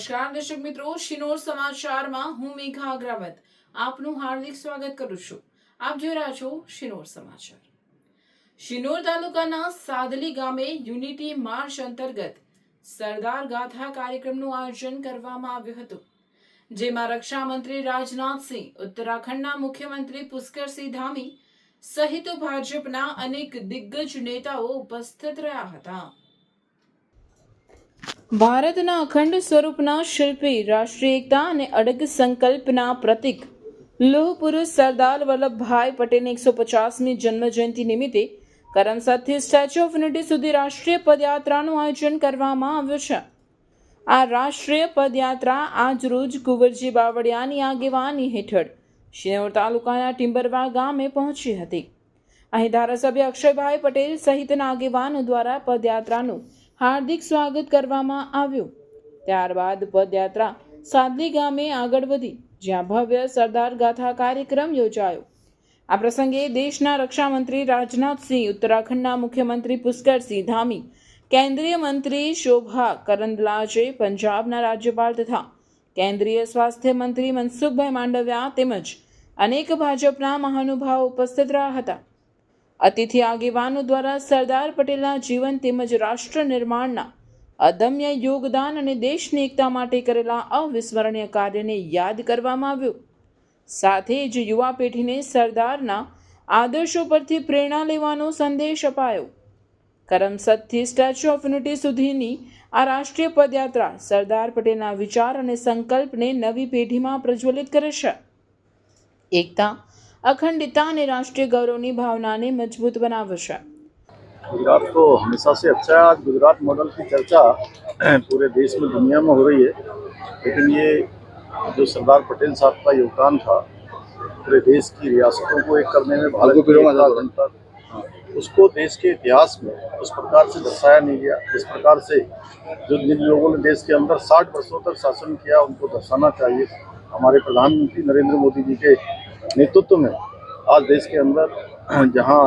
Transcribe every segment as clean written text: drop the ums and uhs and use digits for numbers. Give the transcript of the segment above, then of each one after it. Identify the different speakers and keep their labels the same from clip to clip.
Speaker 1: નમસ્કાર દર્શક મિત્રો, શિનોર સમાચારમાં હું મેઘા અગ્રવત આપનું હાર્દિક સ્વાગત કરું છું। આપ જોઈ રહ્યા છો શિનોર સમાચાર। શિનોર તાલુકાના સાદલી ગામે યુનિટી માર્ચ અંતર્ગત સરદાર ગાથા કાર્યક્રમનું આયોજન કરવામાં આવ્યું હતું, જેમાં રક્ષા મંત્રી રાજનાથસિંહ, ઉત્તરાખંડના મુખ્યમંત્રી પુષ્કરસિંહ ધામી સહિત ભાજપના અનેક દિગ્ગજ નેતાઓ ઉપસ્થિત રહ્યા હતા। ભારતના અખંડ સ્વરૂપના શિલ્પી, રાષ્ટ્રીય એકતા અને અડગ સંકલ્પના પ્રતીક લોહ પુરુષ સરદાર વલ્લભભાઈ પટેલની 150મી જન્મ જયંતિ નિમિત્તે કરમસદથી સ્ટેચ્યુ ઓફ યુનિટી સુધી રાષ્ટ્રીય પદયાત્રાનું આયોજન કરવામાં આવ્યું છે। આ રાષ્ટ્રીય પદયાત્રા આજરોજ કુંવરજી બાવળિયાની આગેવાની હેઠળ શિનોર તાલુકાના ટિમ્બરવા ગામે પહોંચી હતી। અહીં ધારાસભ્ય અક્ષયભાઈ પટેલ સહિતના આગેવાનો દ્વારા પદયાત્રાનું હાર્દિક સ્વાગત કરવામાં આવ્યું। ત્યારબાદ પદયાત્રા સાદલી ગામે આગળ વધી, જ્યાં ભવ્ય સરદાર ગાથા કાર્યક્રમ યોજાયો। આ પ્રસંગે દેશના રક્ષા મંત્રી રાજનાથસિંહ, ઉત્તરાખંડના મુખ્યમંત્રી પુષ્કરસિંહ ધામી, કેન્દ્રીય મંત્રી શોભા કરંદલાજે, પંજાબના રાજ્યપાલ તથા કેન્દ્રીય સ્વાસ્થ્ય મંત્રી મનસુખભાઈ માંડવિયા તેમજ અનેક ભાજપના મહાનુભાવો ઉપસ્થિત રહ્યા હતા। અતિથિ આગેવાનો દ્વારા સરદાર પટેલના જીવન તેમજ રાષ્ટ્ર નિર્માણના અદમ્ય યોગદાન અને દેશની એકતા માટે કરેલા અવિસ્મરણીય કાર્યને યાદ કરવામાં આવ્યું। સાથે જ યુવા પેઢીને સરદારના આદર્શો પરથી પ્રેરણા લેવાનો સંદેશ અપાયો। કરમસદથી સ્ટેચ્યુ ઓફ યુનિટી સુધીની આ રાષ્ટ્રીય પદયાત્રા સરદાર પટેલના વિચાર અને સંકલ્પને નવી પેઢીમાં પ્રજ્વલિત કરે છે। એકતા, अखंडता ने राष्ट्रीय गौरव की भावना ने मजबूत बनावे है।
Speaker 2: गुजरात तो हमेशा से अच्छा है। आज गुजरात मॉडल की चर्चा पूरे देश में, दुनिया में हो रही है, लेकिन ये जो सरदार पटेल साहब का योगदान था पूरे देश की रियासतों को एक करने में, भारत को उसको देश के इतिहास में उस प्रकार से दर्शाया नहीं गया। इस प्रकार से जो जिन लोगों ने देश के अंदर 60 वर्षों तक शासन किया उनको दर्शाना चाहिए। हमारे प्रधानमंत्री नरेंद्र मोदी जी के नेतृत्व में आज देश के अंदर जहां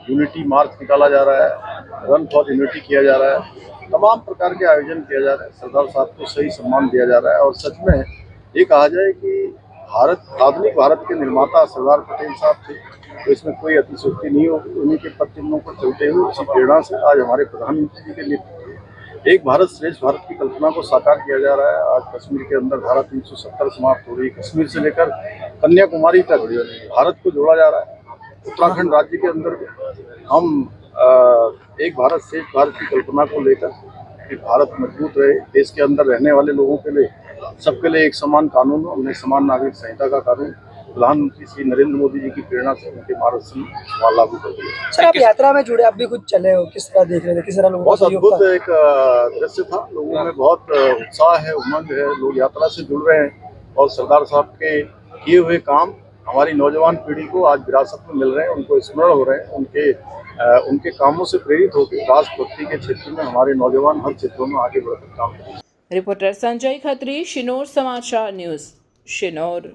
Speaker 2: यूनिटी मार्च निकाला जा रहा है, रन फॉर यूनिटी किया जा रहा है, तमाम प्रकार के आयोजन किया जा रहा है, सरदार साहब को सही सम्मान दिया जा रहा है। और सच में ये कहा जाए कि भारत, आधुनिक भारत के निर्माता सरदार पटेल साहब थे, तो इसमें कोई अतिशयोक्ति नहीं होगी। उन्हीं के पद चिन्हों पर चलते हुए उसी प्रेरणा से आज हमारे प्रधानमंत्री जी के लिए एक भारत श्रेष्ठ भारत की कल्पना को साकार किया जा रहा है। आज कश्मीर के अंदर धारा 370 समाप्त हो रही है। कश्मीर से लेकर कन्याकुमारी तक भारत को जोड़ा जा रहा है। उत्तराखंड राज्य के अंदर हम एक भारत श्रेष्ठ भारत की कल्पना को लेकर कि भारत मजबूत रहे, देश के अंदर रहने वाले लोगों के लिए, सबके लिए एक समान कानून, हमने समान नागरिक संहिता का कानून प्रधानमंत्री श्री नरेंद्र मोदी जी की प्रेरणा से उनके मार्गदर्शन से लागू कर दिया।
Speaker 3: सर, आप यात्रा में जुड़े, आप भी कुछ चले हो, किस तरह देख रहे थे, किस तरह लोगों
Speaker 2: बहुत अद्भुत एक दृश्य था। लोगों में बहुत उत्साह है, उमंग है, लोग यात्रा से जुड़ रहे हैं और सरदार साहब के किए हुए काम हमारी नौजवान पीढ़ी को आज विरासत में मिल रहे हैं, उनको स्मरण हो रहे हैं। उनके कामों से प्रेरित होकर राष्ट्रभक्ति के क्षेत्र में हमारे नौजवान हर क्षेत्रों में आगे बढ़कर काम करें।
Speaker 1: रिपोर्टर संजय खत्री, शिनोर समाचार न्यूज, शिनोर।